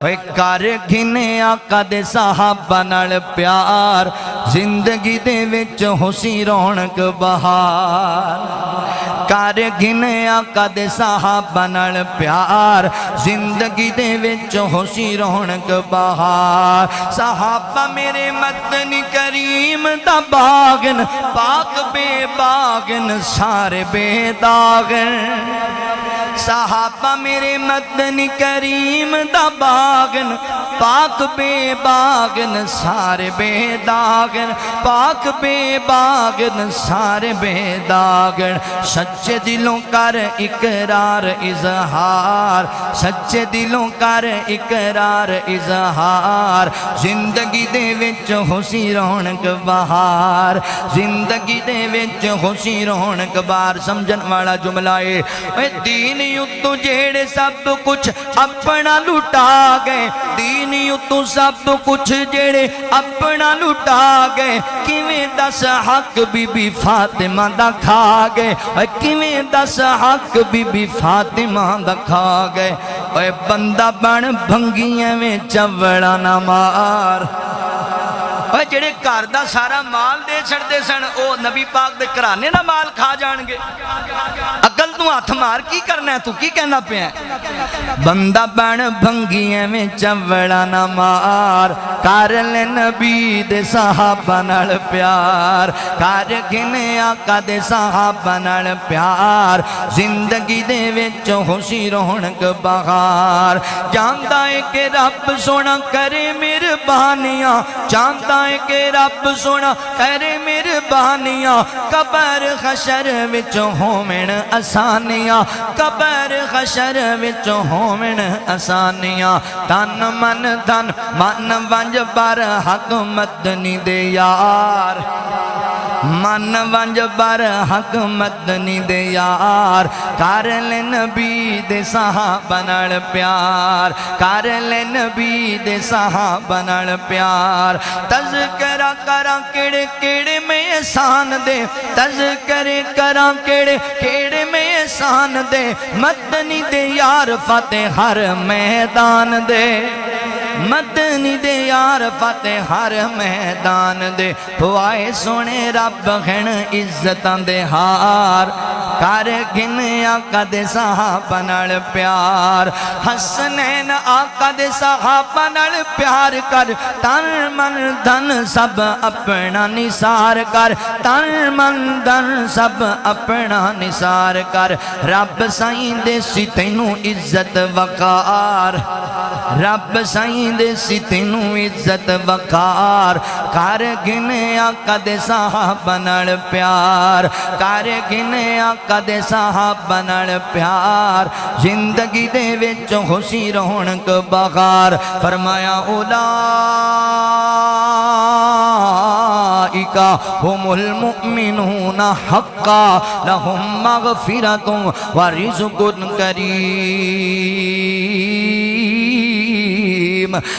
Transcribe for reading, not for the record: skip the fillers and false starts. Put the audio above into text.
کر گھنے آقا دے صحابہ نال پیار زندگی دے وچ ہوسی رونق بہار کر گھنے آقا دے صحابہ نال پیار زندگی دے وچ ہوسی رونق بہار صحابہ میرے مدنی کریم دا باغن پاک بے باغن سارے بے داغن صحابہ میرے مدنی کریم دا باغن پاک بے باغن سارے بے داغن پاک بے باغن سارے بے داغن سچے دلوں کر اقرار اظہار سچے دلوں کر اقرار اظہار زندگی دے وچ ہوسی رونق بہار زندگی دے وچ ہوسی رونق بہار سمجھن والا جملہ ہے دین یتو جیڑے سب کچھ اپنا لٹا گئے دین یتو سب کچھ جیڑے اپنا لٹا گئے کیویں دس حق بی بی فاطمہ دا کھا گئے کیویں دس حق بی بی فاطمہ دا کھا گئے اے بندہ بن بھنگیاں میں چوڑا نہ مار اے جڑے گھر دا سارا مال دے چھڑدے سن او نبی پاک دے گھرانے دا مال کھا جان گے عقل تو ہاتھ مار کی کرنا ہے تو کی کہنا پہ ہے بندہ بن بھنگیاں میں چوڑا نہ مار کر لے نبی دے صحابہ نال پیار کر گھنے آقا دے صحابہ نال پیار زندگی دے وچ ہوسی رونق بہار جاندا ہے کہ رب سونا کرے مہربانیاں جاندا ہے کہ رب سونا کرے مہربانیاں قبر حشر وچ ہوویں آسانیاں قبر حشر وچ ہوویں آسانیاں تن من ونج بر حق مدنی دے یار من ونج بر حق مدنی دے یار کر لے نبی دے صحابہ نال پیار کر لے نبی دے صحابہ نال پیار تذکرہ کراں کیڑے کیڑے میں احسان دے تذکرے کراں کیڑے کیڑے میں احسان دے مدنی دے یار فتح ہر میدان دے مدنی دے یار فتح ہر میدان دے ہوائے سونے رب گھن عزتاں دے ہار کر گھنے آقا دے صحابہ نال پیار حسنین آقا دے صحابہ نال پیار کر تن من دھن سب اپنا نثار کر تن من دھن سب اپنا نثار کر رب سائیں دے سی تینوں عزت وقار رب سائیں دے سی تینوں عزت وقار کر گھنے آقا دے صحابہ نال پیار کر گھنے آقا دے صحابہ نال پیار زندگی دے وچ ہوسی رونق بہار فرمایا اولائکا ہم المؤمنون حقا لہم مغفرۃ ورزق کریم